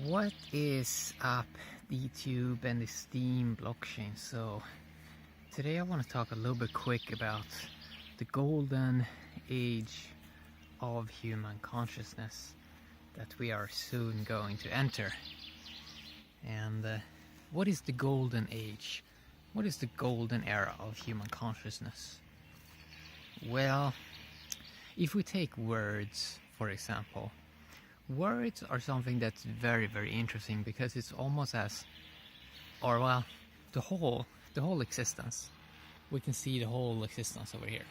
What is up, YouTube and the Steam blockchain? So today I want to talk a little bit quick about the golden age of human consciousness that we are soon going to enter. And what is the golden age? What is the golden era of human consciousness? Well, if we take words, for example, words are something that's very, very interesting because it's almost as, or well, the whole existence. We can see the whole existence over here.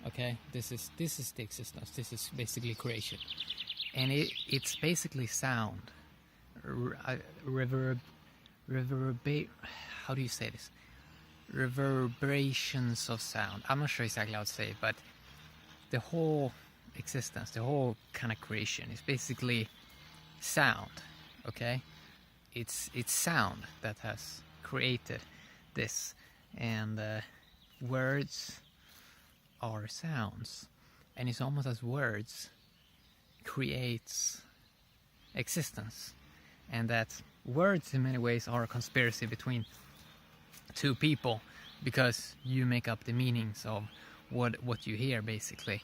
Okay, this is the existence. This is basically creation, and it's basically sound, how do you say this? Reverberations of sound. I'm not sure exactly how to say it, but the whole existence, the whole kind of creation is basically sound. Okay, it's sound that has created this, and words are sounds, and it's almost as words creates existence, and that words in many ways are a conspiracy between two people because you make up the meanings of what you hear, basically.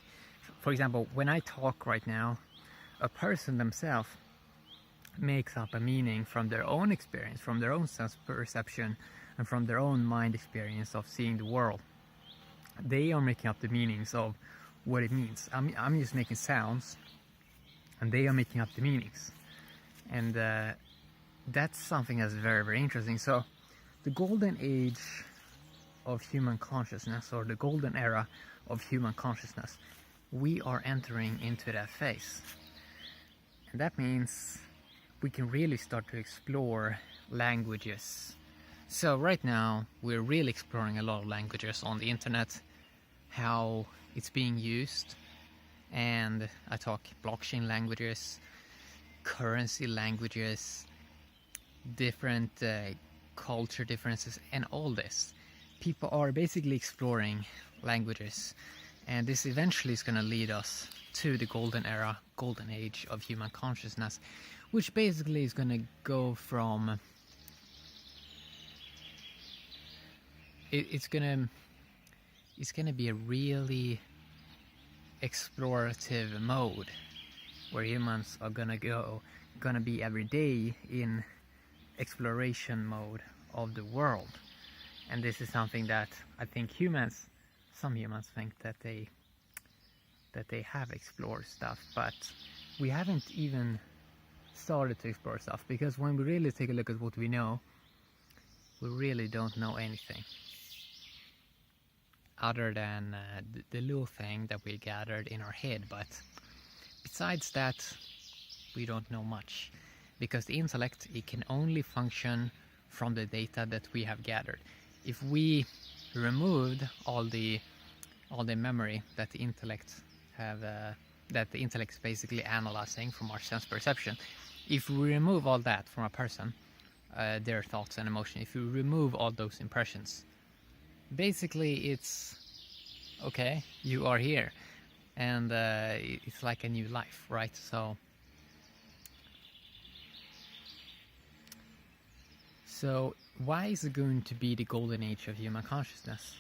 For example, when I talk right now, a person themselves makes up a meaning from their own experience, from their own sense perception, and from their own mind experience of seeing the world. They are making up the meanings of what it means. I'm just making sounds, and they are making up the meanings. And that's something that's very, very interesting. So the golden age of human consciousness, or the golden era of human consciousness, we are entering into that phase. And that means we can really start to explore languages. So right now we're really exploring a lot of languages on the internet, how it's being used, and I talk blockchain languages, currency languages, different culture differences, and all this. People are basically exploring languages, and this eventually is going to lead us to the golden era, golden age of human consciousness, which basically is going to go from it's going to be a really explorative mode where humans are going to be every day in exploration mode of the world. And this is something that I think some humans think that they have explored stuff, but we haven't even started to explore stuff, because when we really take a look at what we know, we really don't know anything other than the little thing that we gathered in our head. But besides that, we don't know much, because the intellect, it can only function from the data that we have gathered. If we removed all the memory that the intellect is basically analyzing from our sense perception, if we remove all that from a person, their thoughts and emotion, if we remove all those impressions, basically it's okay, you are here, and it's like a new life, right? So why is it going to be the golden age of human consciousness?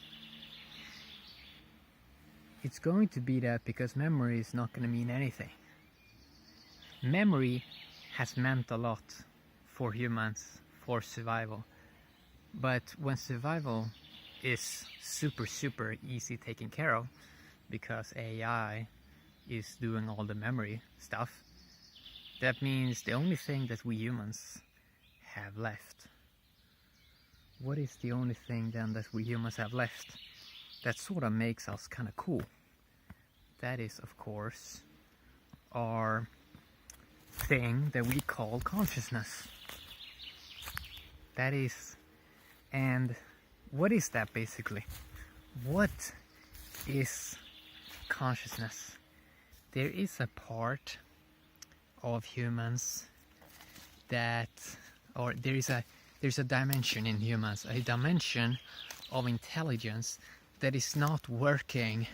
It's going to be that because memory is not going to mean anything. Memory has meant a lot for humans, for survival. But when survival is super easy taken care of, because AI is doing all the memory stuff, that means the only thing that we humans have left. What is the only thing then that we humans have left that sort of makes us kind of cool? That is, of course, our thing that we call consciousness. That is, and what is that basically? What is consciousness? There is a part of humans that, or there's a dimension in humans, a dimension of intelligence that is not working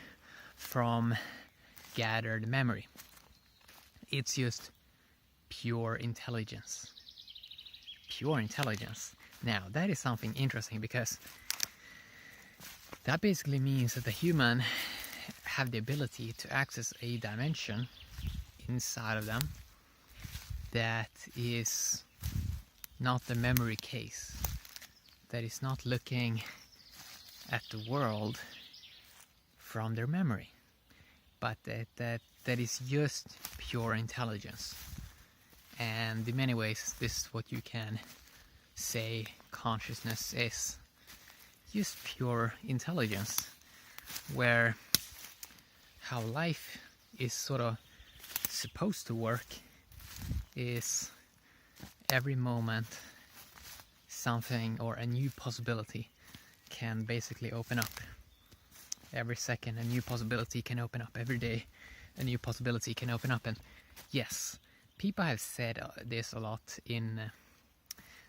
from gathered memory. It's just pure intelligence. pure intelligence. Now, that is something interesting, because that basically means that the human have the ability to access a dimension inside of them that is not the memory case, that is not looking at the world from their memory, but that is just pure intelligence. And in many ways, this is what you can say consciousness is. Just pure intelligence, where how life is sort of supposed to work is every moment something or a new possibility can basically open up. Every second a new possibility can open up. Every day a new possibility can open up. And yes, people have said this a lot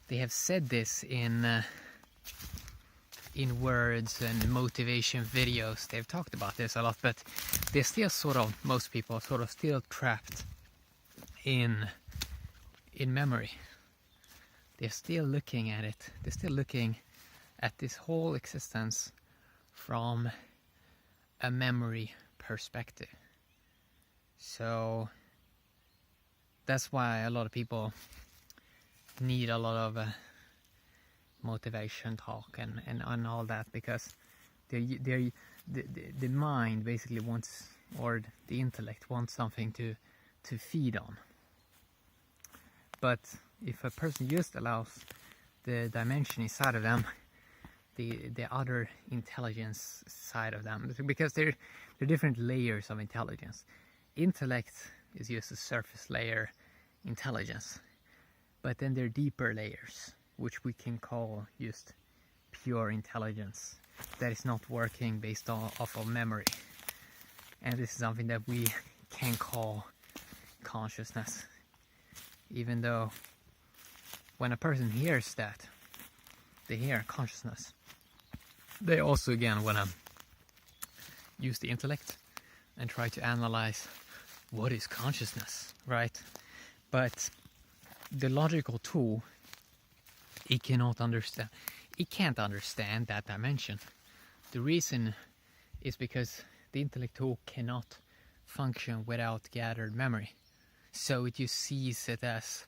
they have said this in words and motivation videos. They've talked about this a lot, but they're still most people are sort of still trapped in memory. They're still looking at it. They're still looking at this whole existence from a memory perspective. So that's why a lot of people need a lot of motivation talk and all that, because the mind basically wants, or the intellect wants something to feed on. But if a person just allows the dimension inside of them, the other intelligence side of them, because they're different layers of intelligence. Intellect is just a surface layer intelligence, but then there are deeper layers, which we can call just pure intelligence, that is not working based off of memory. And this is something that we can call consciousness, even though when a person hears that, they hear consciousness, they also again want to use the intellect and try to analyze what is consciousness, right? But the logical tool, it cannot understand. It can't understand that dimension. The reason is because the intellect tool cannot function without gathered memory. So it just sees it as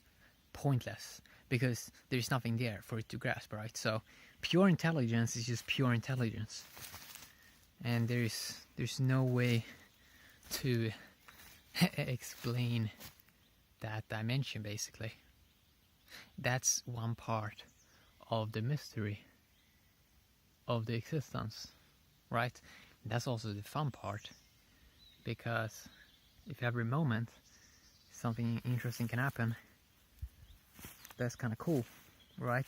pointless, because there's nothing there for it to grasp, right? So pure intelligence is just pure intelligence. And there's no way to explain that dimension, basically. That's one part of the mystery of the existence, right? And that's also the fun part, because if every moment something interesting can happen, that's kind of cool, right?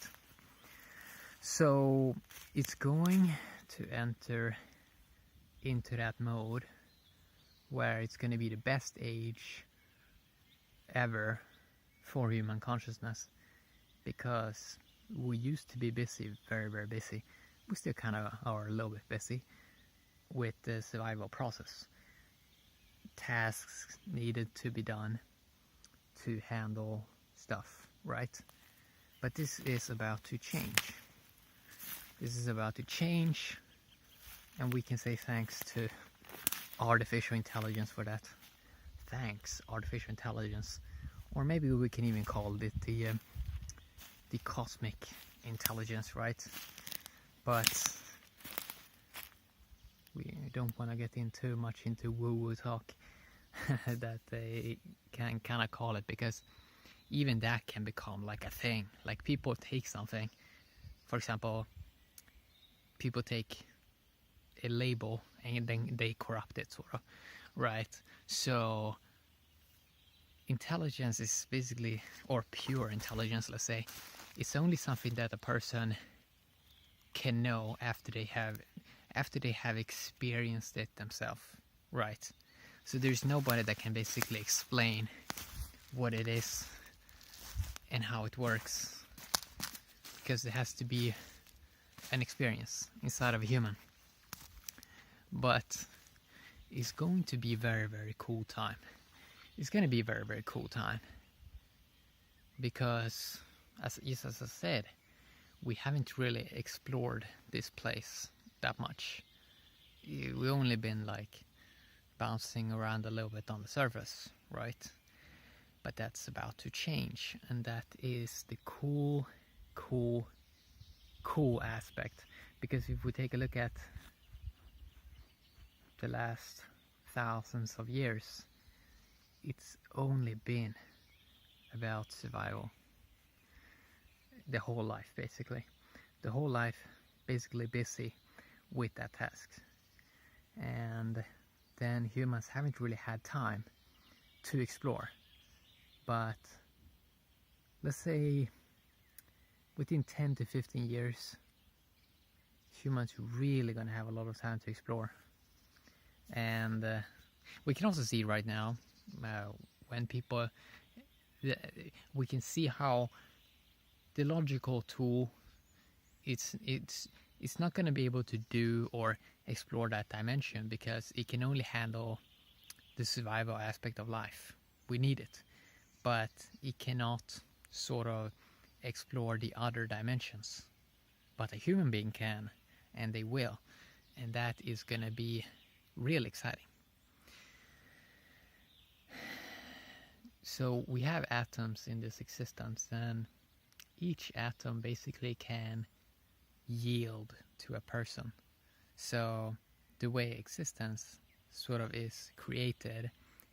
So it's going to enter into that mode where it's going to be the best age ever for human consciousness, because we used to be busy, very, very busy. We still kind of are a little bit busy with the survival process. Tasks needed to be done to handle stuff, right? But this is about to change. This is about to change, and we can say thanks to artificial intelligence for that. Thanks, artificial intelligence. Or maybe we can even call it the cosmic intelligence, right? But we don't want to get in too much into woo-woo talk that they can kind of call it, because even that can become like a thing. Like people take something, for example, people take a label and then they corrupt it, sort of, right? So intelligence is basically, or pure intelligence, let's say, it's only something that a person can know after they have experienced it themselves, right? So there's nobody that can basically explain what it is and how it works, because it has to be an experience inside of a human. But it's going to be a very, very cool time. It's going to be a very, very cool time, because as I said, we haven't really explored this place that much. We've only been like bouncing around a little bit on the surface, right? But that's about to change, and that is the cool aspect. Because if we take a look at the last thousands of years, it's only been about survival. The whole life, basically. The whole life basically busy with that task. And then humans haven't really had time to explore. But let's say within 10 to 15 years, humans are really gonna have a lot of time to explore. And we can also see right now when people, we can see how the logical tool, it's not going to be able to do or explore that dimension because it can only handle the survival aspect of life. We need it, but it cannot sort of explore the other dimensions. But a human being can, and they will, and that is going to be really exciting. So we have atoms in this existence, and each atom basically can yield to a person. So the way existence sort of is created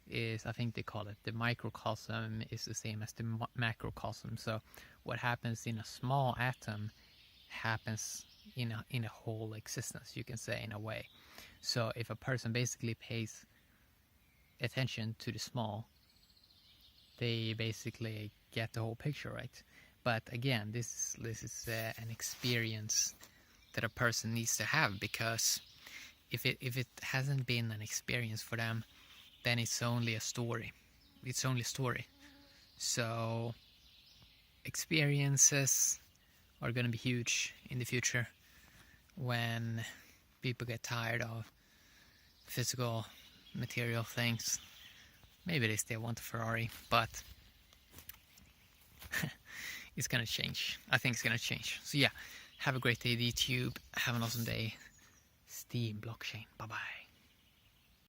is, I think they call it, the microcosm is the same as the macrocosm. So what happens in a small atom happens in a whole existence, you can say, in a way. So if a person basically pays attention to the small, they basically get the whole picture, right? But again, this is an experience that a person needs to have, because if it hasn't been an experience for them, then it's only a story. It's only a story. So experiences are going to be huge in the future when people get tired of physical, material things. Maybe they still want a Ferrari, but it's gonna change. I think it's gonna change. So yeah, have a great day, YouTube. Have an awesome day. Steam blockchain. Bye bye.